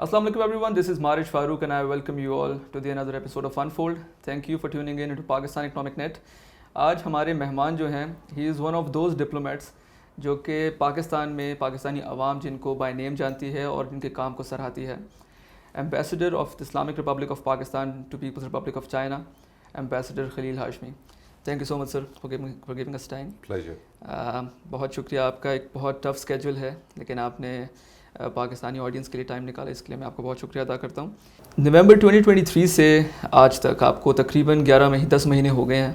Assalamu alaikum everyone, this is Marish Farooq and I welcome you all to the another episode of Unfold. Thank you for tuning in into Pakistan Economic Net. آج ہمارے مہمان جو ہیں he is one of those diplomats جو کہ پاکستان میں پاکستانی عوام جن کو بائی نیم جانتی ہے اور جن کے کام کو سراہتی ہے. Ambassador of the Islamic Republic of Pakistan to People's Republic of China, ambassador Khalil Hashmi. Thank you so much sir for giving us time. بہت شکریہ آپ کا. ایک بہت ٹف اسکیجول ہے لیکن آپ نے پاکستانی آڈینس کے لیے ٹائم نکالا, اس کے لیے میں آپ کو بہت شکریہ ادا کرتا ہوں. نومبر 2023 سے آج تک آپ کو تقریباً 10 مہینے ہو گئے ہیں.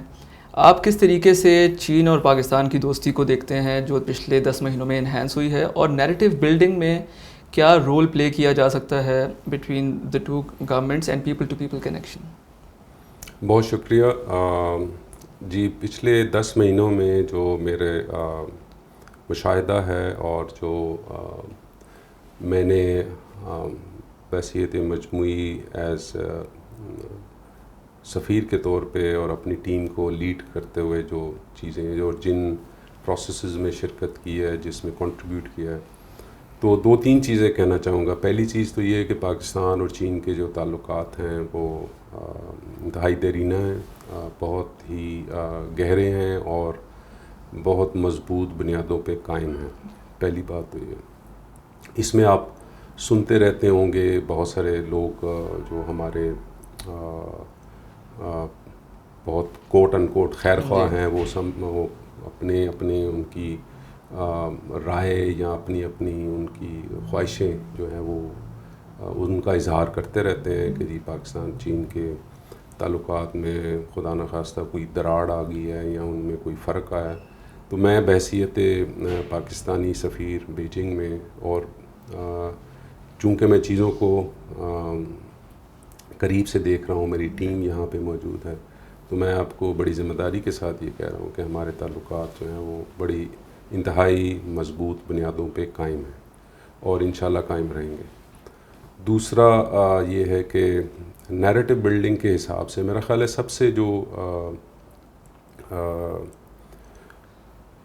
آپ کس طریقے سے چین اور پاکستان کی دوستی کو دیکھتے ہیں جو پچھلے 10 مہینوں میں انہینس ہوئی ہے, اور نیریٹو بلڈنگ میں کیا رول پلے کیا جا سکتا ہے between the two governments and people to people connection? بہت شکریہ. جی, پچھلے 10 مہینوں میں جو میرے مشاہدہ ہے اور جو میں نے بحیثیت مجموعی ایز سفیر کے طور پہ اور اپنی ٹیم کو لیڈ کرتے ہوئے جو چیزیں اور جن پروسیسز میں شرکت کی ہے, جس میں کنٹریبیوٹ کیا ہے, تو 2-3 چیزیں کہنا چاہوں گا. پہلی چیز تو یہ ہے کہ پاکستان اور چین کے جو تعلقات ہیں وہ انتہائی دیرینہ ہیں, بہت ہی گہرے ہیں اور بہت مضبوط بنیادوں پہ قائم ہیں. پہلی بات تو یہ. اس میں آپ سنتے رہتے ہوں گے بہت سارے لوگ جو ہمارے بہت کوٹ ان کوٹ خیر خواہ ہیں, وہ اپنے ان کی رائے یا اپنی ان کی خواہشیں جو ہیں وہ ان کا اظہار کرتے رہتے ہیں کہ جی پاکستان چین کے تعلقات میں خدا نخواستہ کوئی دراڑ آ گئی ہے یا ان میں کوئی فرق آیا ہے. تو میں بحیثیت پاکستانی سفیر بیجنگ میں, اور چونکہ میں چیزوں کو قریب سے دیکھ رہا ہوں, میری ٹیم یہاں پہ موجود ہے, تو میں آپ کو بڑی ذمہ داری کے ساتھ یہ کہہ رہا ہوں کہ ہمارے تعلقات جو ہیں وہ بڑی انتہائی مضبوط بنیادوں پہ قائم ہیں اور انشاءاللہ قائم رہیں گے. دوسرا یہ ہے کہ نیریٹو بلڈنگ کے حساب سے میرا خیال ہے سب سے جو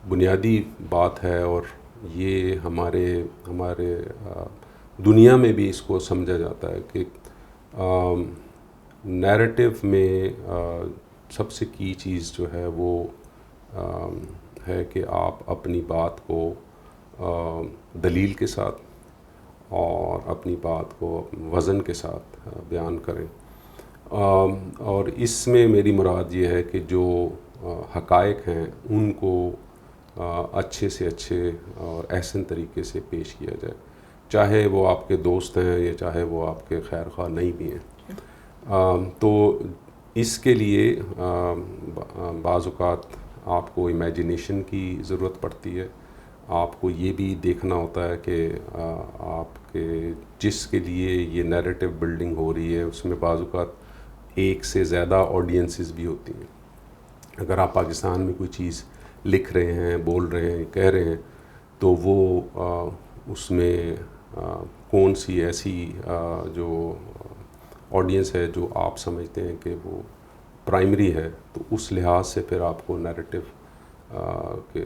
بنیادی بات ہے, اور یہ ہمارے دنیا میں بھی اس کو سمجھا جاتا ہے کہ نیریٹو میں سب سے کی چیز جو ہے وہ ہے کہ آپ اپنی بات کو دلیل کے ساتھ اور اپنی بات کو وزن کے ساتھ بیان کریں. اور اس میں میری مراد یہ ہے کہ جو حقائق ہیں ان کو اچھے سے اچھے اور احسن طریقے سے پیش کیا جائے, چاہے وہ آپ کے دوست ہیں یا چاہے وہ آپ کے خیر خواہ نہیں بھی ہیں. تو اس کے لیے بعض اوقات آپ کو امیجنیشن کی ضرورت پڑتی ہے. آپ کو یہ بھی دیکھنا ہوتا ہے کہ آپ کے جس کے لیے یہ نیریٹو بلڈنگ ہو رہی ہے اس میں بعض اوقات ایک سے زیادہ آڈینسز بھی ہوتی ہیں. اگر آپ پاکستان میں کوئی چیز لکھ رہے ہیں, بول رہے ہیں, کہہ رہے ہیں, تو وہ اس میں کون سی ایسی جو آڈینس ہے جو آپ سمجھتے ہیں کہ وہ پرائمری ہے, تو اس لحاظ سے پھر آپ کو نیریٹو کے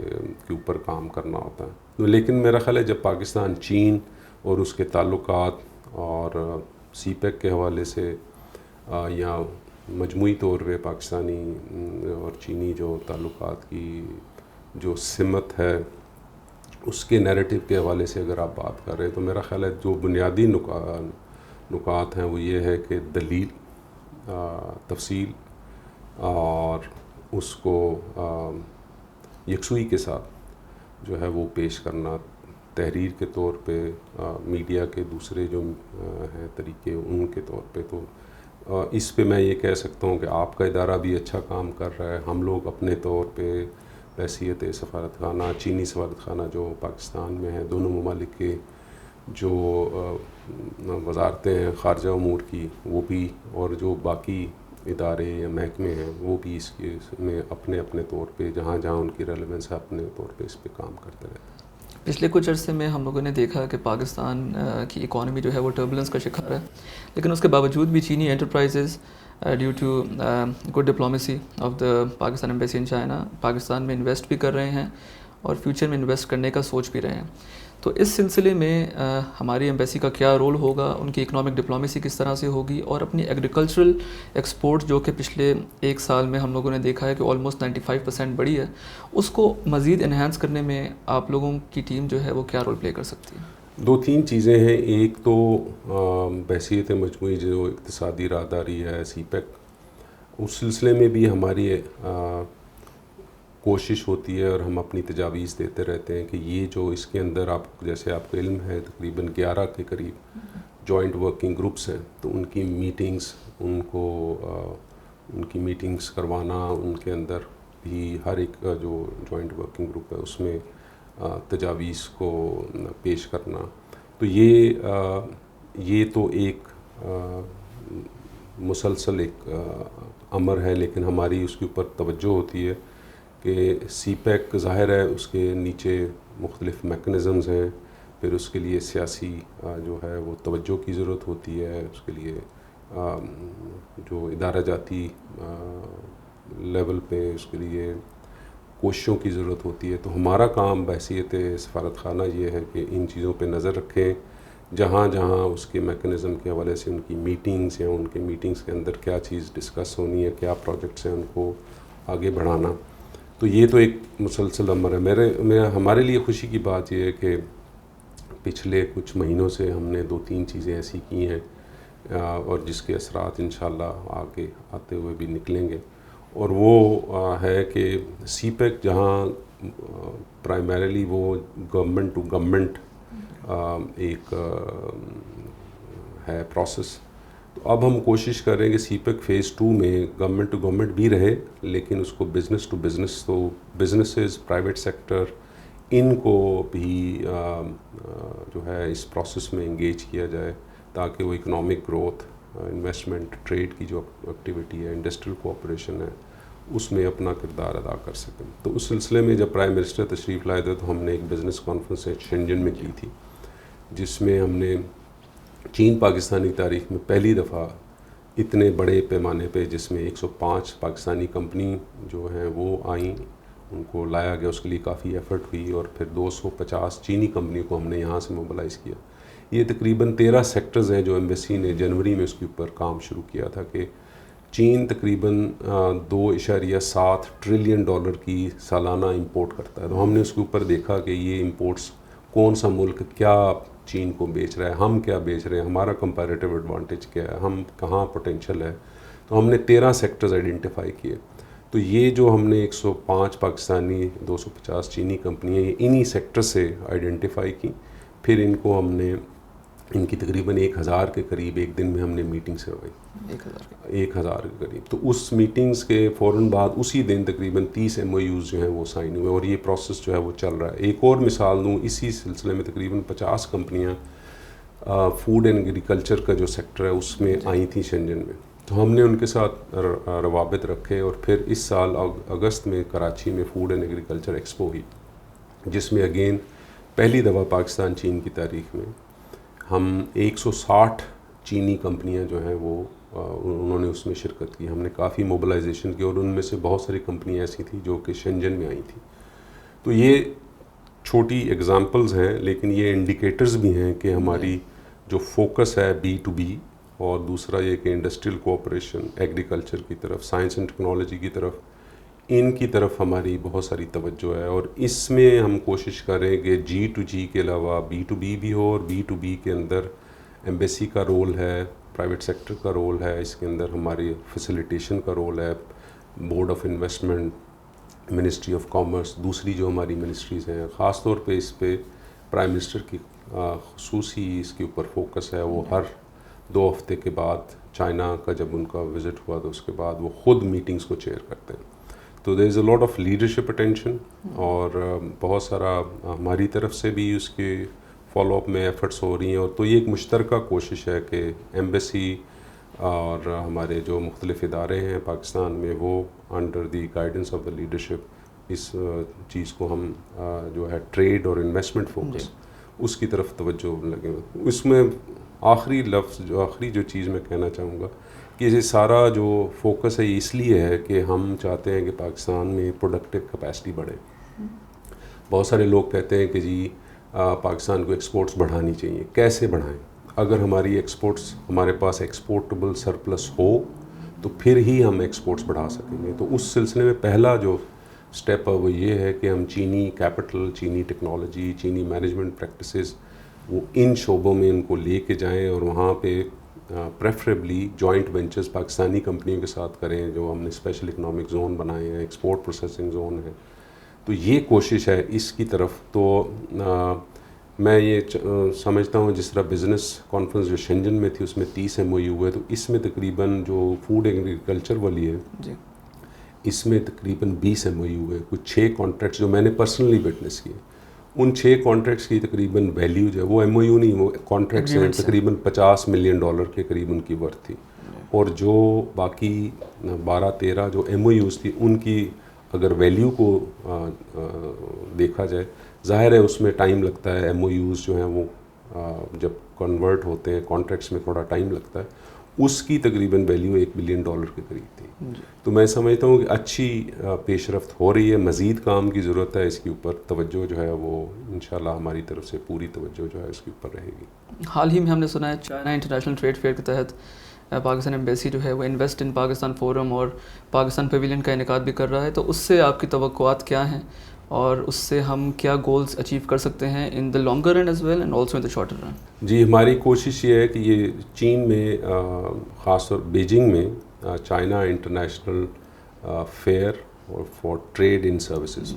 اوپر کام کرنا ہوتا ہے. لیکن میرا خیال ہے جب پاکستان چین اور اس کے تعلقات اور سی پیک کے حوالے سے یا مجموعی طور پہ پاکستانی اور چینی جو تعلقات کی جو سمت ہے اس کے نیریٹو کے حوالے سے اگر آپ بات کر رہے ہیں, تو میرا خیال ہے جو بنیادی نکات ہیں وہ یہ ہے کہ دلیل, تفصیل اور اس کو یکسوئی کے ساتھ جو ہے وہ پیش کرنا, تحریر کے طور پہ, میڈیا کے دوسرے جو ہیں طریقے ان کے طور پہ. تو اس پہ میں یہ کہہ سکتا ہوں کہ آپ کا ادارہ بھی اچھا کام کر رہا ہے. ہم لوگ اپنے طور پہ بحیثیت سفارت خانہ, چینی سفارت خانہ جو پاکستان میں ہے, دونوں ممالک کے جو وزارتیں ہیں خارجہ امور کی وہ بھی, اور جو باقی ادارے یا محکمے ہیں وہ بھی اس کے میں اپنے طور پہ جہاں ان کی ریلیونس ہے اپنے طور پہ اس پہ کام کرتے رہتے ہیں. پچھلے کچھ عرصے میں ہم لوگوں نے دیکھا کہ پاکستان کی اکانومی جو ہے وہ ٹربولنس کا شکار ہے, لیکن اس کے باوجود بھی چینی enterprises due to good diplomacy of the Pakistan embassy in China Pakistan میں انویسٹ بھی کر رہے ہیں اور فیوچر میں انویسٹ کرنے کا سوچ بھی رہے ہیں. تو اس سلسلے میں ہماری ایمبیسی کا کیا رول ہوگا, ان کی اکنامک ڈپلومیسی کس طرح سے ہوگی, اور اپنی ایگریکلچرل ایکسپورٹ جو کہ پچھلے ایک سال میں ہم لوگوں نے دیکھا ہے کہ آلموسٹ 95% بڑھی ہے, اس کو مزید انہینس کرنے میں آپ لوگوں کی ٹیم جو ہے وہ کیا رول پلے کر سکتی ہے؟ 2-3 چیزیں ہیں. ایک تو بحیثیت مجموعی جو اقتصادی راہداری ہے سی پیک, اس سلسلے میں بھی ہماری کوشش ہوتی ہے اور ہم اپنی تجاویز دیتے رہتے ہیں کہ یہ جو اس کے اندر جیسے آپ کو علم ہے تقریباً 11 کے قریب جوائنٹ ورکنگ گروپس ہیں, تو ان کی میٹنگز کروانا, ان کے اندر بھی ہر ایک جو جوائنٹ ورکنگ گروپ ہے اس میں تجاویز کو پیش کرنا. تو یہ تو ایک مسلسل ایک امر ہے, لیکن ہماری اس کے اوپر توجہ ہوتی ہے کہ سی پیک ظاہر ہے اس کے نیچے مختلف میکنزمز ہیں, پھر اس کے لیے سیاسی جو ہے وہ توجہ کی ضرورت ہوتی ہے, اس کے لیے جو ادارہ جاتی لیول پہ اس کے لیے کوششوں کی ضرورت ہوتی ہے. تو ہمارا کام بحیثیت سفارت خانہ یہ ہے کہ ان چیزوں پہ نظر رکھیں, جہاں جہاں اس کے میکنزم کے حوالے سے ان کی میٹنگز ہیں, ان کے میٹنگز کے اندر کیا چیز ڈسکس ہونی ہے, کیا پروجیکٹس ہیں, ان کو آگے بڑھانا. تو یہ تو ایک مسلسل امر ہے. ہمارے لیے خوشی کی بات یہ ہے کہ پچھلے کچھ مہینوں سے ہم نے 2-3 چیزیں ایسی کی ہیں اور جس کے اثرات انشاءاللہ آگے آتے ہوئے بھی نکلیں گے, اور وہ ہے کہ سی پیک جہاں پرائمریلی وہ گورنمنٹ ٹو گورنمنٹ ایک ہے پروسیس, تو اب ہم کوشش کر رہے ہیں کہ سی پیک فیز 2 میں گورنمنٹ ٹو گورنمنٹ بھی رہے, لیکن اس کو بزنس ٹو بزنس, تو بزنسز پرائیویٹ سیکٹر ان کو بھی جو ہے اس پروسیس میں انگیج کیا جائے, تاکہ وہ اکنامک گروتھ, انویسٹمنٹ, ٹریڈ کی جو ایکٹیویٹی ہے, انڈسٹریل کوآپریشن ہے, اس میں اپنا کردار ادا کر سکیں. تو اس سلسلے میں جب پرائم منسٹر تشریف لائے تھے تو ہم نے ایک بزنس کانفرنس شینجن میں کی تھی, جس میں ہم نے چین پاکستانی تاریخ میں پہلی دفعہ اتنے بڑے پیمانے پہ, جس میں 105 پاکستانی کمپنی جو ہیں وہ آئیں, ان کو لایا گیا, اس کے لیے کافی ایفرٹ ہوئی, اور پھر 250 چینی کمپنیوں کو ہم نے یہاں سے موبلائز کیا. یہ تقریباً 13 سیکٹرز ہیں جو ایمبیسی نے جنوری میں اس کے اوپر کام شروع کیا تھا کہ چین تقریباً $2.7 ٹریلین کی سالانہ امپورٹ کرتا ہے. تو ہم نے اس کے اوپر دیکھا کہ یہ امپورٹس کون سا ملک کیا چین کو بیچ رہا ہے, ہم کیا بیچ رہے ہیں, ہمارا کمپیریٹیو ایڈوانٹیج کیا ہے, ہم کہاں پوٹینشیل ہے. تو ہم نے 13 سیکٹرز آئیڈینٹیفائی کیے. تو یہ جو ہم نے 105 پاکستانی 250 چینی کمپنیاں انہی سیکٹر سے آئیڈینٹیفائی کی. پھر ان کو ہم نے ان کی تقریباً 1000 کے قریب ایک دن میں ہم نے میٹنگس کروائی, 1000 کے قریب. تو اس میٹنگز کے فوراً بعد اسی دن تقریباً 30 MOUs جو ہیں وہ سائن ہوئے, اور یہ پروسیس جو ہے وہ چل رہا ہے. ایک اور مثال دوں, اسی سلسلے میں تقریباً 50 کمپنیاں فوڈ اینڈ ایگریکلچر کا جو سیکٹر ہے اس میں آئی تھیں شنجن میں. تو ہم نے ان کے ساتھ روابط رکھے, اور پھر اس سال اگست میں کراچی میں فوڈ اینڈ ایگریکلچر ایکسپو ہوئی, جس میں اگین پہلی دفعہ پاکستان چین کی تاریخ میں ہم 160 چینی کمپنیاں جو ہیں وہ انہوں نے اس میں شرکت کی. ہم نے کافی موبلائزیشن کی, اور ان میں سے بہت ساری کمپنیاں ایسی تھیں جو کہ شنجن میں آئی تھیں. تو یہ چھوٹی اگزامپلز ہیں, لیکن یہ انڈیکیٹرز بھی ہیں کہ ہماری جو فوکس ہے B2B, اور دوسرا یہ کہ انڈسٹریل کوآپریشن, ایگریکلچر کی طرف, سائنس اینڈ ٹیکنالوجی کی طرف, ان کی طرف ہماری بہت ساری توجہ ہے. اور اس میں ہم کوشش کریں کہ G2G کے علاوہ B2B بھی ہو, اور B2B کے اندر ایمبیسی کا رول ہے, پرائیویٹ سیکٹر کا رول ہے, اس کے اندر ہماری فیسیلیٹیشن کا رول ہے, board of investment, ministry of commerce, دوسری جو ہماری منسٹریز ہیں. خاص طور پہ اس پہ پرائم منسٹر کی خصوصی اس کے اوپر فوکس ہے. وہ ہر 2 ہفتے کے بعد, چائنا کا جب ان کا وزٹ ہوا تو اس کے بعد وہ خود میٹنگز کو چیئر کرتے ہیں. تو دیر از اے لاٹ آف لیڈرشپ اٹینشن, اور بہت سارا ہماری طرف سے بھی اس کے فالو اپ میں ایفرٹس ہو رہی ہیں. اور تو یہ ایک مشترکہ کوشش ہے کہ ایمبیسی اور ہمارے جو مختلف ادارے ہیں پاکستان میں, وہ under the guidance of the leadership اس چیز کو ہم جو ہے ٹریڈ اور انویسٹمنٹ فوکس, اس کی طرف توجہ لگے. اس میں آخری جو چیز میں کہنا چاہوں گا کہ یہ سارا جو فوکس ہے یہ اس لیے ہے کہ ہم چاہتے ہیں کہ پاکستان میں پروڈکٹیو کیپیسٹی بڑھے. بہت سارے لوگ کہتے ہیں کہ جی پاکستان کو ایکسپورٹس بڑھانی چاہیے. کیسے بڑھائیں؟ اگر ہماری ایکسپورٹس ہمارے پاس ایکسپورٹیبل سرپلس ہو تو پھر ہی ہم ایکسپورٹس بڑھا سکیں گے. تو اس سلسلے میں پہلا جو اسٹیپ ہے وہ یہ ہے کہ ہم چینی کیپٹل, چینی ٹیکنالوجی, چینی مینجمنٹ پریکٹسز وہ ان شعبوں میں ان کو لے کے جائیں اور وہاں پہ پریفریبلی جوائنٹ وینچرز پاکستانی کمپنیوں کے ساتھ کریں جو ہم نے اسپیشل اکنامک زون بنائے ہیں, ایکسپورٹ پروسیسنگ زون ہے. تو یہ کوشش ہے اس کی طرف. تو میں یہ سمجھتا ہوں جس طرح بزنس کانفرنس جو شنجن میں تھی اس میں 30 MOU ہوئے, تو اس میں تقریباً جو فوڈ ایگریکلچر والی ہے جی اس میں تقریباً 20 MOU ہوئے. کچھ 6 کانٹریکٹس جو میں نے پرسنلی وٹنس کیے, ان 6 کانٹریکٹس کی تقریباً ویلیو جو ہے وہ MOU نہیں, وہ کانٹریکٹس ہیں, تقریباً $50 ملین کے قریب ان کی ورتھ تھی. اور جو باقی 12-13 جو MOUs تھی ان کی اگر ویلیو کو دیکھا جائے, ظاہر ہے اس میں ٹائم لگتا ہے. MOUs جو ہیں وہ جب کنورٹ ہوتے ہیں کانٹریکٹس میں تھوڑا ٹائم لگتا ہے. اس کی تقریباً ویلیو $1 بلین کے قریب تھی. تو میں سمجھتا ہوں کہ اچھی پیش رفت ہو رہی ہے, مزید کام کی ضرورت ہے. اس کے اوپر توجہ جو ہے وہ انشاءاللہ ہماری طرف سے پوری توجہ جو ہے اس کے اوپر رہے گی. حال ہی میں ہم نے سنا ہے چائنا انٹرنیشنل ٹریڈ فیئر کے تحت پاکستان ایمبیسی جو ہے وہ انویسٹ ان پاکستان فورم اور پاکستان پیویلین کا انعقاد بھی کر رہا ہے. تو اس سے آپ کی توقعات کیا ہیں اور اس سے ہم کیا گولز اچیو کر سکتے ہیں in the longer run as well and also in the shorter run? جی, ہماری کوشش یہ ہے کہ یہ چین میں خاص طور بیجنگ میں China International Fair for Trade in Services,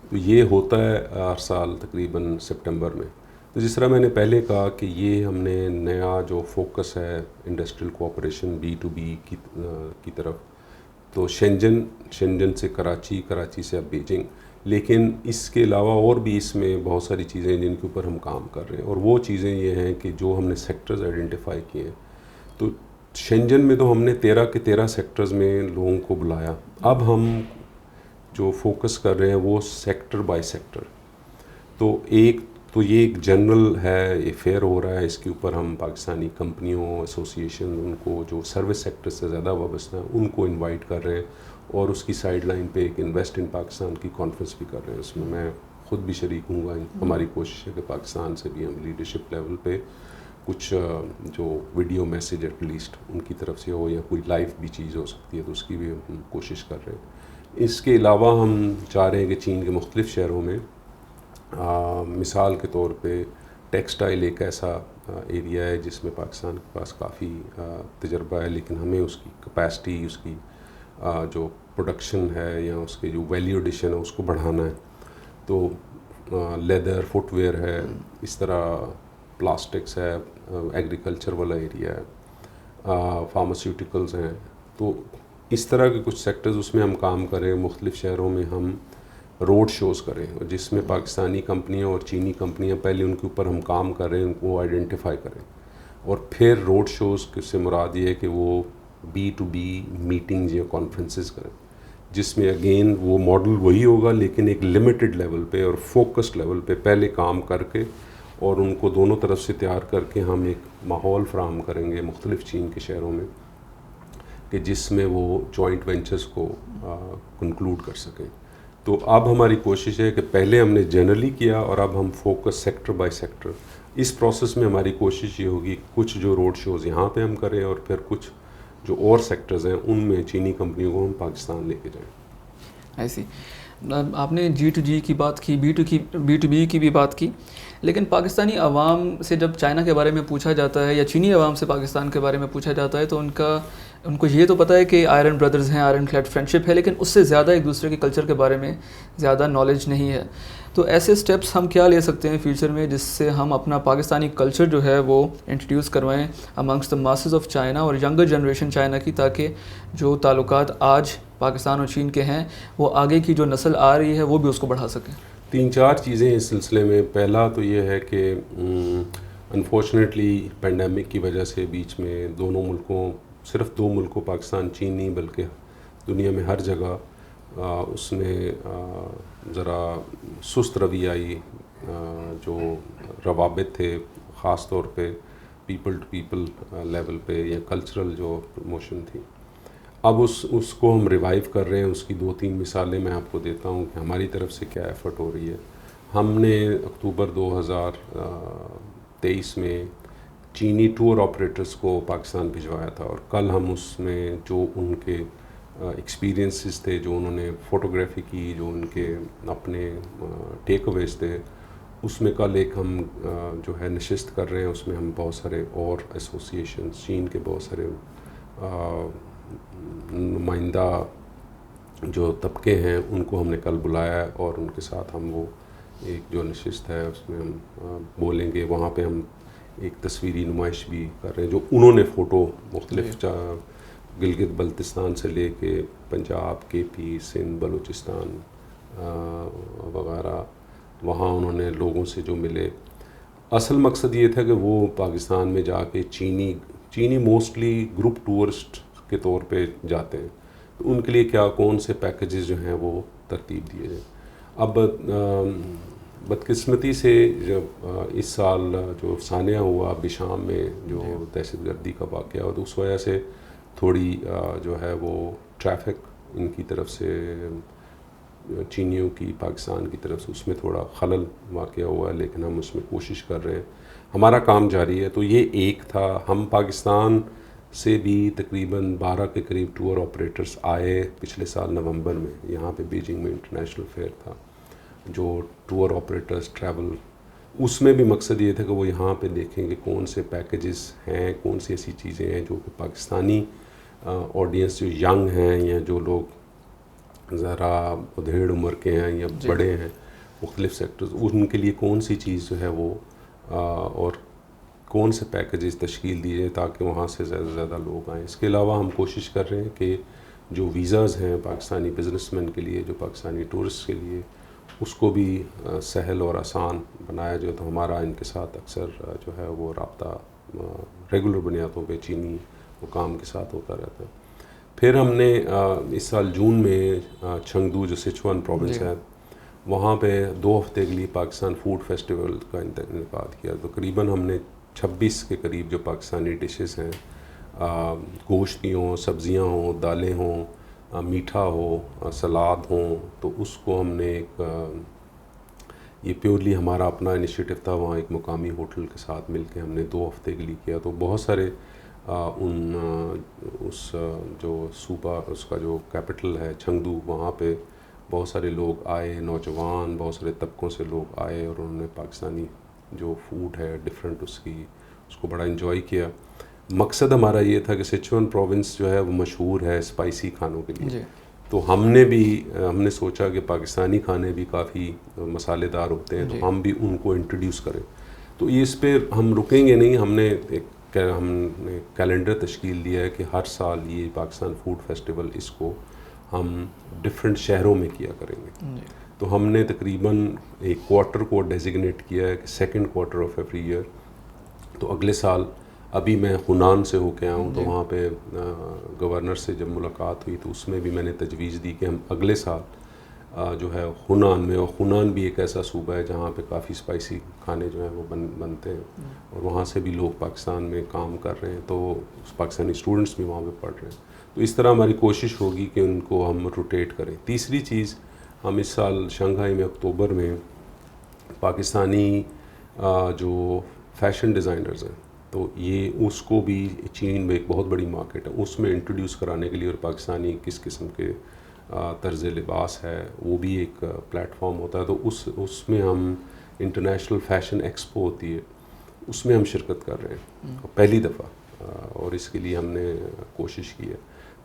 تو یہ ہوتا ہے ہر سال تقریباً سپٹمبر میں. تو جس طرح میں نے پہلے کہا کہ یہ ہم نے نیا جو فوکس ہے انڈسٹریل کوآپریشن B2B کی طرف, تو شنجن سے کراچی, کراچی سے اب بیجنگ. لیکن اس کے علاوہ اور بھی اس میں بہت ساری چیزیں جن کے اوپر ہم کام کر رہے ہیں. اور وہ چیزیں یہ ہیں کہ جو ہم نے سیکٹرز آئیڈینٹیفائی کیے ہیں, تو شنجن میں تو ہم نے 13 کے 13 سیکٹرز میں لوگوں کو بلایا. اب ہم جو فوکس کر رہے ہیں وہ سیکٹر بائی سیکٹر. تو یہ ایک جنرل ہے, یہ فیئر ہو رہا ہے, اس کے اوپر ہم پاکستانی کمپنیوں, ایسوسیشن, ان کو جو سروس سیکٹر سے زیادہ وابستہ ہیں ان کو انوائٹ کر رہے ہیں. اور اس کی سائڈ لائن پہ ایک انویسٹ ان پاکستان کی کانفرنس بھی کر رہے ہیں. اس میں خود بھی شریک ہوں گا. ہماری کوشش ہے کہ پاکستان سے بھی ہم لیڈرشپ لیول پہ کچھ جو ویڈیو میسیج ایٹ لیسٹ ان کی طرف سے ہو, یا کوئی لائیو بھی چیز ہو سکتی ہے, تو اس کی بھی ہم کوشش کر رہے ہیں. اس کے علاوہ ہم چاہ رہے ہیں کہ چین کے مختلف شہروں میں مثال کے طور پہ ٹیکسٹائل ایک ایسا ایریا ہے جس میں پاکستان کے پاس کافی تجربہ ہے, لیکن ہمیں اس کی کیپیسٹی, اس کی جو پروڈکشن ہے یا اس کے جو ویلیو ایڈیشن ہے اس کو بڑھانا ہے. تو لیدر, فٹ ویئر ہے, اس طرح پلاسٹکس ہے, ایگریکلچر والا ایریا ہے, فارماسیوٹیکلز ہیں. تو اس طرح کے کچھ سیکٹرز اس میں ہم کام کریں. مختلف شہروں میں ہم روڈ شوز کریں جس میں پاکستانی کمپنیاں اور چینی کمپنیاں, پہلے ان کے اوپر ہم کام کر رہے ہیں, ان کو آئیڈینٹیفائی کریں. اور پھر روڈ شوز سے مراد یہ ہے کہ وہ B2B میٹنگز یا کانفرنسز کریں, جس میں اگین وہ ماڈل وہی ہوگا لیکن ایک لمیٹڈ لیول پہ اور فوکسڈ لیول پہ پہلے کام کر کے, اور ان کو دونوں طرف سے تیار کر کے ہم ایک ماحول فراہم کریں گے مختلف چین کے شہروں میں کہ جس میں وہ جوائنٹ وینچرز کو کنکلوڈ کر سکیں. تو اب ہماری کوشش ہے کہ پہلے ہم نے جنرلی کیا اور اب ہم فوکس سیکٹر بائی سیکٹر. اس پروسیس میں ہماری کوشش یہ ہوگی کچھ جو روڈ شوز یہاں پہ ہم کریں اور پھر کچھ جو اور سیکٹرز ہیں ان میں چینی کمپنیوں کو ہم پاکستان لے کے جائیں. ایسی آپ نے G2G کی بات کی, B2B کی بھی بات کی, لیکن پاکستانی عوام سے جب چائنا کے بارے میں پوچھا جاتا ہے یا چینی عوام سے پاکستان کے بارے میں پوچھا جاتا ہے تو ان کو یہ تو پتہ ہے کہ آئرن بردرز ہیں, آئرن کلیڈ فرینڈشپ ہے, لیکن اس سے زیادہ ایک دوسرے کے کلچر کے بارے میں زیادہ نالج نہیں ہے. تو ایسے سٹیپس ہم کیا لے سکتے ہیں فیوچر میں جس سے ہم اپنا پاکستانی کلچر جو ہے وہ انٹروڈیوس کروائیں amongst the masses of China اور ینگر جنریشن چائنا کی, تاکہ جو تعلقات آج پاکستان اور چین کے ہیں وہ آگے کی جو نسل آ رہی ہے وہ بھی اس کو بڑھا سکے؟ 3-4 چیزیں اس سلسلے میں. پہلا تو یہ ہے کہ انفارچونیٹلی پینڈیمک کی وجہ سے بیچ میں دونوں ملکوں, صرف 2 ملکوں پاکستان چین نہیں بلکہ دنیا میں ہر جگہ اس میں ذرا سست روی آئی. جو روابط تھے خاص طور پہ پیپل ٹو پیپل لیول پہ یا کلچرل جو پروموشن تھی, اب اس کو ہم ریوائیو کر رہے ہیں. اس کی 2-3 مثالیں میں آپ کو دیتا ہوں کہ ہماری طرف سے کیا ایفرٹ ہو رہی ہے. ہم نے اکتوبر 2023 میں چینی ٹور آپریٹرز کو پاکستان بھجوایا تھا، اور کل ہم اس میں جو ان کے ایکسپیرینسز تھے، جو انہوں نے فوٹوگرافی کی، جو ان کے اپنے ٹیک اویز تھے، اس میں کل ایک ہم جو ہے نشست کر رہے ہیں. اس میں ہم بہت سارے اور ایسوسیشنز، چین کے بہت سارے نمائندہ جو طبقے ہیں ان کو ہم نے کل بلایا ہے، اور ان کے ساتھ ہم وہ ایک جو نشست ہے اس میں ہم بولیں گے. وہاں پہ ہم ایک تصویری نمائش بھی کر رہے ہیں جو انہوں نے فوٹو مختلف گلگت بلتستان سے لے کے پنجاب، کے پی، سندھ، بلوچستان وغیرہ، وہاں انہوں نے لوگوں سے جو ملے. اصل مقصد یہ تھا کہ وہ پاکستان میں جا کے چینی موسٹلی گروپ ٹورسٹ کے طور پہ جاتے ہیں، تو ان کے لیے کیا کون سے پیکیجز جو ہیں وہ ترتیب دیے جائیں. اب بدقسمتی سے جب اس سال جو ثانیہ ہوا بشام میں جو دہشت گردی کا واقعہ ہوا، تو اس وجہ سے تھوڑی جو ہے وہ ٹریفک ان کی طرف سے، چینیوں کی پاکستان کی طرف سے، اس میں تھوڑا خلل واقع ہوا ہے، لیکن ہم اس میں کوشش کر رہے ہیں، ہمارا کام جاری ہے. تو یہ ایک تھا. ہم پاکستان سے بھی تقریباً 12 کے قریب ٹور آپریٹرز آئے پچھلے سال نومبر میں. یہاں پہ بیجنگ میں انٹرنیشنل فیئر تھا جو ٹور آپریٹرز ٹریول، اس میں بھی مقصد یہ تھا کہ وہ یہاں پہ دیکھیں کہ کون سے پیکیجز ہیں، کون سی ایسی چیزیں ہیں جو کہ پاکستانی آڈینس جو ینگ ہیں یا جو لوگ ذرا ادھیڑ عمر کے ہیں یا بڑے ہیں مختلف سیکٹرز، ان کے لیے کون سی چیز جو ہے وہ اور کون سے پیکیجز تشکیل دی جائے تاکہ وہاں سے زیادہ سے زیادہ لوگ آئیں. اس کے علاوہ ہم کوشش کر رہے ہیں کہ جو ویزاز ہیں پاکستانی بزنس مین کے لیے، جو پاکستانی ٹورسٹ کے لیے، اس کو بھی سہل اور آسان بنایا جائے. تو ہمارا ان کے ساتھ اکثر جو ہے وہ رابطہ ریگولر بنیادوں پہ چینی حکام کے ساتھ ہوتا رہتا ہے. پھر ہم نے اس سال جون میں چھنگدو جو سچوان پروونس ہے، وہاں پہ 2 ہفتے کے لیے پاکستان فوڈ فیسٹیول کا انعقاد کیا. تقریباً ہم نے 26 کے قریب جو پاکستانی ڈشز ہیں، گوشت کی ہوں، سبزیاں ہوں، دالیں ہوں، میٹھا ہو، سلاد ہوں، تو اس کو ہم نے ایک یہ پیورلی ہمارا اپنا انیشیٹو تھا. وہاں ایک مقامی ہوٹل کے ساتھ مل کے ہم نے 2 ہفتے کے لیے کیا. تو بہت سارے اس جو صوبہ، اس کا جو کیپٹل ہے چھنگدو، وہاں پہ بہت سارے لوگ آئے، نوجوان بہت سارے طبقوں سے لوگ آئے، اور انہوں نے پاکستانی جو فوڈ ہے ڈفرینٹ اس کو بڑا انجوائے کیا. مقصد ہمارا یہ تھا کہ سچوان پروونس جو ہے وہ مشہور ہے اسپائسی کھانوں کے لیے. تو ہم نے سوچا کہ پاکستانی کھانے بھی کافی مسالے دار ہوتے ہیں، تو ہم بھی ان کو انٹروڈیوس کریں. تو اس پہ ہم رکیں گے نہیں. ہم نے کیلنڈر تشکیل دیا ہے کہ ہر سال یہ پاکستان فوڈ فیسٹیول اس کو ہم ڈفرینٹ شہروں میں کیا کریں گے. تو ہم نے تقریباً ایک کوارٹر کو ڈیزگنیٹ کیا ہے کہ 2nd quarter of every year. تو اگلے سال ابھی میں ہنان سے ہو کے آؤں، تو وہاں پہ گورنر سے جب ملاقات ہوئی تو اس میں بھی میں نے تجویز دی کہ ہم اگلے سال جو ہے ہنان میں، اور ہنان بھی ایک ایسا صوبہ ہے جہاں پہ کافی اسپائسی کھانے جو ہیں وہ بنتے ہیں، اور وہاں سے بھی لوگ پاکستان میں کام کر رہے ہیں، تو پاکستانی اسٹوڈنٹس بھی وہاں پہ پڑھ رہے ہیں. تو اس طرح ہماری کوشش ہوگی کہ ان کو ہم روٹیٹ کریں. تیسری چیز، ہم اس سال شنگھائی میں اکتوبر میں پاکستانی جو فیشن ڈیزائنرز ہیں، تو یہ اس کو بھی چین میں ایک بہت بڑی مارکیٹ ہے، اس میں انٹروڈیوس کرانے کے لیے، اور پاکستانی کس قسم کے طرز لباس ہے وہ بھی ایک پلیٹ فارم ہوتا ہے. تو اس میں ہم انٹرنیشنل فیشن ایکسپو ہوتی ہے، اس میں ہم شرکت کر رہے ہیں پہلی دفعہ، اور اس کے لیے ہم نے کوشش کی ہے.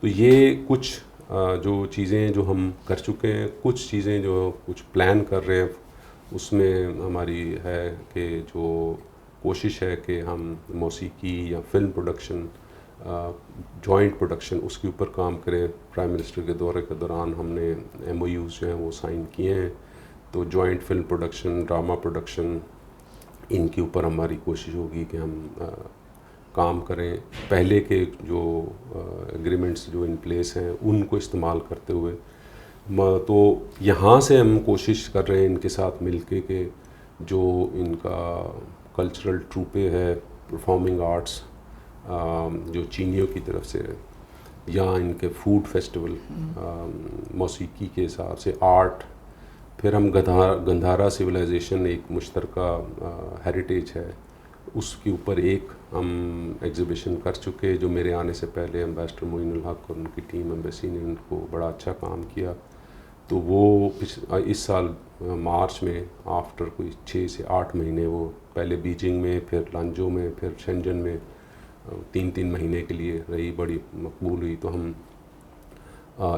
تو یہ کچھ جو چیزیں جو ہم کر چکے ہیں، کچھ چیزیں جو کچھ پلان کر رہے ہیں، اس میں ہماری ہے کہ جو کوشش ہے کہ ہم موسیقی یا فلم پروڈکشن، جوائنٹ پروڈکشن، اس کے اوپر کام کریں. پرائم منسٹر کے دورے کے دوران ہم نے MOUs جو ہیں وہ سائن کیے ہیں. تو joint film production, drama production, ان کے اوپر ہماری کوشش ہوگی کہ ہم کام کریں. پہلے کے جو ایگریمنٹس جو ان پلیس ہیں ان کو استعمال کرتے ہوئے، تو یہاں سے ہم کوشش کر رہے ہیں ان کے ساتھ مل کے کہ جو ان کا کلچرل ٹروپے ہے، پرفارمنگ آرٹس جو چینیوں کی طرف سے ہے، یا ان کے فوڈ فیسٹیول، موسیقی کے حساب سے آرٹ، پھر ہم گندھارا سویلائزیشن ایک مشترکہ ہیریٹیج ہے، اس کے اوپر ایک ہم ایگزیبیشن کر چکے، جو میرے آنے سے پہلے ایمبیسڈر معین الحق اور ان کی ٹیم ایمبیسی نے ان کو بڑا اچھا کام کیا. تو وہ اس سال مارچ میں آفٹر کوئی 6 سے 8 مہینے وہ پہلے بیجنگ میں، پھر لانجو میں، پھر شنجن میں 3 مہینے کے لیے رہی، بڑی مقبول ہوئی. تو ہم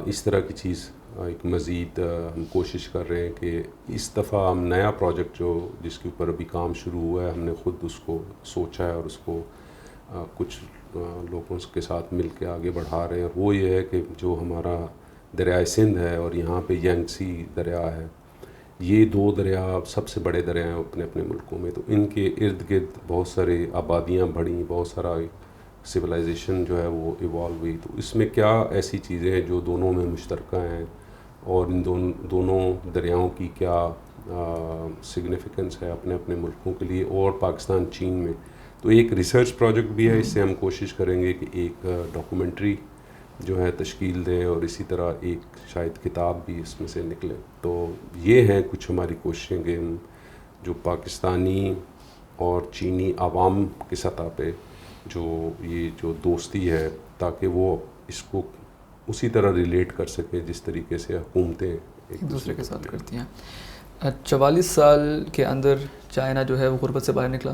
اس طرح کی چیز ایک مزید ہم کوشش کر رہے ہیں کہ اس دفعہ ہم نیا پروجیکٹ جس کے اوپر ابھی کام شروع ہوا ہے، ہم نے خود اس کو سوچا ہے اور اس کو کچھ لوگوں کے ساتھ مل کے آگے بڑھا رہے ہیں. اور وہ یہ ہے کہ جو ہمارا دریائے سندھ ہے اور یہاں پہ یانگسی دریا ہے، یہ 2 دریا سب سے بڑے دریا ہیں اپنے اپنے ملکوں میں. تو ان کے ارد گرد بہت سارے آبادیاں بڑھیں، بہت سارا سویلائزیشن جو ہے وہ ایوالو ہوئی. تو اس میں کیا ایسی چیزیں ہیں جو دونوں میں مشترکہ ہیں، اور ان دونوں دریاؤں کی کیا سگنیفیکنس ہے اپنے اپنے ملکوں کے لیے اور پاکستان چین میں. تو ایک ریسرچ پروجیکٹ بھی ہے، اس سے ہم کوشش کریں گے کہ ایک ڈاکومنٹری جو ہے تشکیل دیں، اور اسی طرح ایک شاید کتاب بھی اس میں سے نکلے. تو یہ ہیں کچھ ہماری کوششیں کہ ہم جو پاکستانی اور چینی عوام کی سطح پہ جو دوستی ہے، تاکہ وہ اس کو اسی طرح ریلیٹ کر سکیں جس طریقے سے حکومتیں ایک دوسرے کے ساتھ کرتی ہیں. 44 سال کے اندر چائنا جو ہے وہ غربت سے باہر نکلا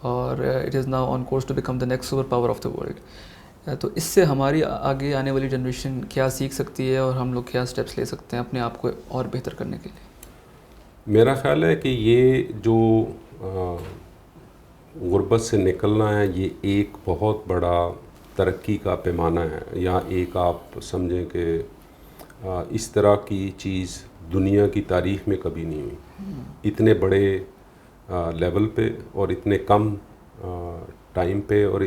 اور it is now on course to become the next super power of the world. تو اس سے ہماری آگے آنے والی جنریشن کیا سیکھ سکتی ہے اور ہم لوگ کیا سٹیپس لے سکتے ہیں اپنے آپ کو اور بہتر کرنے کے لیے؟ میرا خیال ہے کہ یہ جو غربت سے نکلنا ہے، یہ ایک بہت بڑا ترقی کا پیمانہ ہے. یا ایک آپ سمجھیں کہ اس طرح کی چیز دنیا کی تاریخ میں کبھی نہیں ہوئی، اتنے بڑے لیول پہ اور اتنے کم ٹائم پہ، اور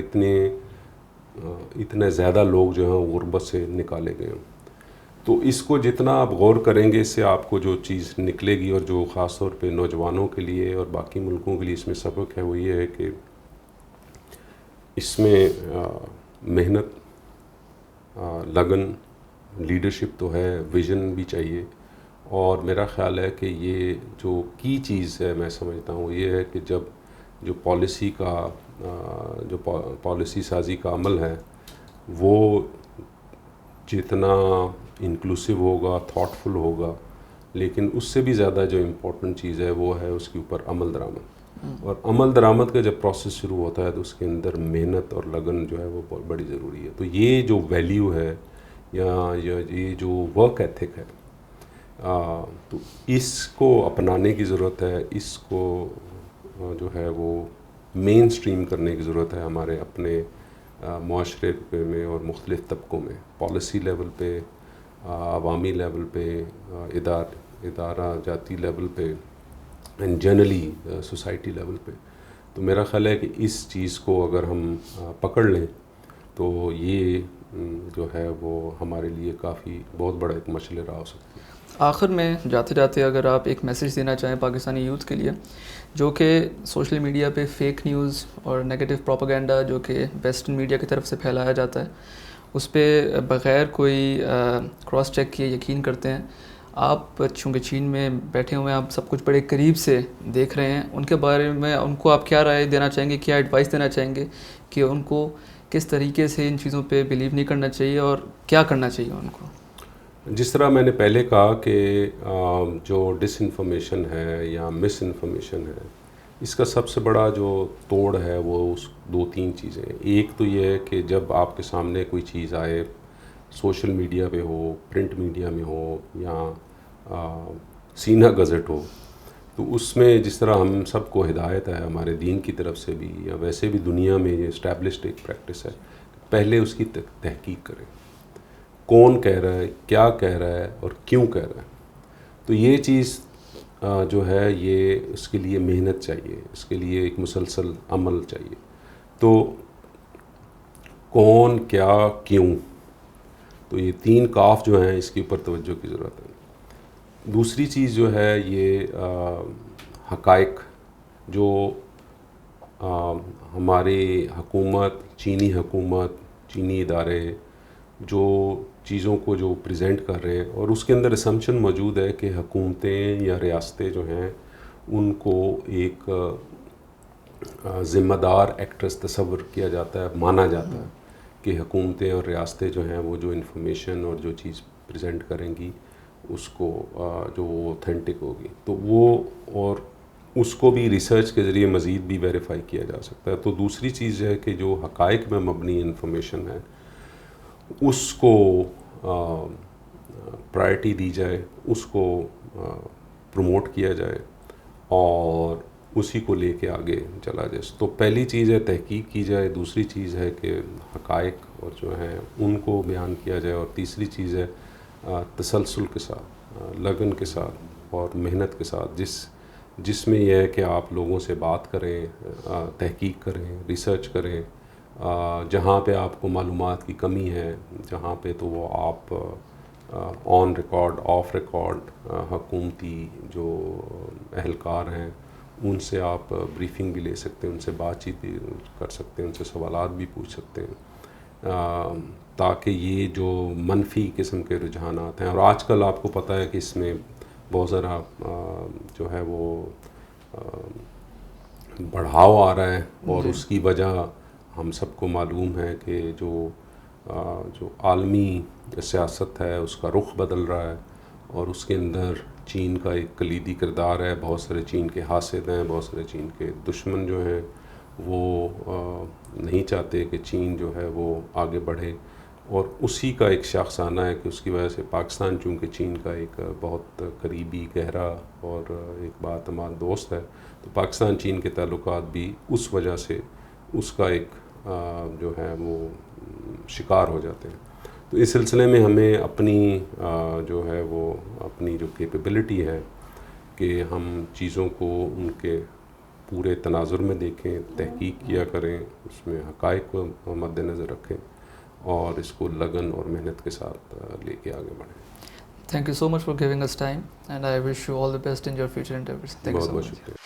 اتنے زیادہ لوگ جو ہیں غربت سے نکالے گئے ہیں. تو اس کو جتنا آپ غور کریں گے، اس سے آپ کو جو چیز نکلے گی، اور جو خاص طور پہ نوجوانوں کے لیے اور باقی ملکوں کے لیے اس میں سبق ہے، وہ یہ ہے کہ اس میں محنت، لگن، لیڈرشپ تو ہے، ویژن بھی چاہیے. اور میرا خیال ہے کہ یہ جو کی چیز ہے، میں سمجھتا ہوں یہ ہے کہ جو پالیسی سازی کا عمل ہے، وہ جتنا انکلوسیو ہوگا، تھاٹ فل ہوگا، لیکن اس سے بھی زیادہ جو امپورٹنٹ چیز ہے وہ ہے اس کے اوپر عمل درآمد. اور عمل درآمد کا جب پروسیس شروع ہوتا ہے تو اس کے اندر محنت اور لگن جو ہے وہ بہت بڑی ضروری ہے. تو یہ جو ویلیو ہے یا یہ جو ورک ایتھک ہے، تو اس کو اپنانے کی ضرورت ہے. اس کو جو ہے وہ مین سٹریم کرنے کی ضرورت ہے ہمارے اپنے معاشرے میں اور مختلف طبقوں میں، پالیسی لیول پہ، عوامی لیول پہ، ادارہ جاتی لیول پہ، اینڈ جنرلی سوسائٹی لیول پہ. تو میرا خیال ہے کہ اس چیز کو اگر ہم پکڑ لیں تو یہ جو ہے وہ ہمارے لیے کافی بہت بڑا ایک مشعل راہ ہو سکتی ہے. آخر میں جاتے جاتے اگر آپ ایک میسیج دینا چاہیں پاکستانی یوتھ کے لیے جو کہ سوشل میڈیا پہ فیک نیوز اور نیگیٹو پروپیگنڈا جو کہ ویسٹرن میڈیا کی طرف سے پھیلایا جاتا ہے، اس پہ بغیر کوئی کراس چیک کیے یقین کرتے ہیں، آپ چونکہ چین میں بیٹھے ہوئے ہیں، آپ سب کچھ بڑے قریب سے دیکھ رہے ہیں، ان کے بارے میں ان کو آپ کیا رائے دینا چاہیں گے، کیا ایڈوائس دینا چاہیں گے کہ ان کو کس طریقے سے ان چیزوں پہ بلیو نہیں کرنا چاہیے اور کیا کرنا چاہیے ان کو؟ جس طرح میں نے پہلے کہا کہ جو ڈس انفارمیشن ہے یا مس انفارمیشن ہے، اس کا سب سے بڑا جو توڑ ہے وہ 2-3 چیزیں. ایک تو یہ ہے کہ جب آپ کے سامنے کوئی چیز آئے، سوشل میڈیا پہ ہو، پرنٹ میڈیا میں ہو، یا سینہ گزٹ ہو، تو اس میں جس طرح ہم سب کو ہدایت ہے ہمارے دین کی طرف سے بھی، یا ویسے بھی دنیا میں یہ اسٹیبلشڈ ایک پریکٹس ہے، پہلے اس کی تحقیق کریں. کون کہہ رہا ہے، کیا کہہ رہا ہے، اور کیوں کہہ رہا ہے. تو یہ چیز جو ہے یہ اس کے لیے محنت چاہیے، اس کے لیے ایک مسلسل عمل چاہیے. تو کون، کیا، کیوں، تو یہ 3 کاف جو ہیں اس کے اوپر توجہ کی ضرورت ہے. دوسری چیز جو ہے یہ حقائق، جو ہماری حکومت، چینی ادارے جو چیزوں کو جو پریزنٹ کر رہے ہیں، اور اس کے اندر اسمپشن موجود ہے کہ حکومتیں یا ریاستیں جو ہیں ان کو ایک ذمہ دار ایکٹرس تصور کیا جاتا ہے، مانا جاتا ہے کہ حکومتیں اور ریاستیں جو ہیں وہ جو انفارمیشن اور جو چیز پریزنٹ کریں گی اس کو جو اوتھینٹک ہوگی، تو وہ اور اس کو بھی ریسرچ کے ذریعے مزید بھی ویریفائی کیا جا سکتا ہے۔ تو دوسری چیز ہے کہ جو حقائق میں مبنی انفارمیشن ہے اس کو پرائرٹی دی جائے، اس کو پروموٹ کیا جائے اور اسی کو لے کے آگے چلا جائے۔ تو پہلی چیز ہے تحقیق کی جائے، دوسری چیز ہے کہ حقائق اور جو ہیں ان کو بیان کیا جائے، اور تیسری چیز ہے تسلسل کے ساتھ، لگن کے ساتھ اور محنت کے ساتھ، جس میں یہ ہے کہ آپ لوگوں سے بات کریں، تحقیق کریں، ریسرچ کریں، جہاں پہ آپ کو معلومات کی کمی ہے جہاں پہ، تو وہ آپ آن ریکارڈ، آف ریکارڈ حکومتی جو اہلکار ہیں ان سے آپ بریفنگ بھی لے سکتے ہیں، ان سے بات چیت بھی کر سکتے ہیں، ان سے سوالات بھی پوچھ سکتے ہیں، تاکہ یہ جو منفی قسم کے رجحانات ہیں، اور آج کل آپ کو پتہ ہے کہ اس میں بہت ذرا جو ہے وہ بڑھاؤ آ رہا ہے، اور اس کی وجہ ہم سب کو معلوم ہے کہ جو عالمی سیاست ہے اس کا رخ بدل رہا ہے، اور اس کے اندر چین کا ایک کلیدی کردار ہے۔ بہت سارے چین کے حاسد ہیں، بہت سارے چین کے دشمن جو ہیں وہ نہیں چاہتے کہ چین جو ہے وہ آگے بڑھے، اور اسی کا ایک شاخسانہ ہے کہ اس کی وجہ سے پاکستان چونکہ چین کا ایک بہت قریبی، گہرا اور ایک باعتماد دوست ہے، تو پاکستان چین کے تعلقات بھی اس وجہ سے اس کا ایک جو ہے وہ شکار ہو جاتے ہیں۔ تو اس سلسلے میں ہمیں اپنی جو ہے وہ اپنی جو کیپیبلٹی ہے کہ ہم چیزوں کو ان کے پورے تناظر میں دیکھیں، تحقیق کیا کریں، اس میں حقائق کو مد نظر رکھیں اور اس کو لگن اور محنت کے ساتھ لے کے آگے بڑھیں۔ Thank you so much for giving us time, and I wish you all the best in your future endeavors. Thank you so much.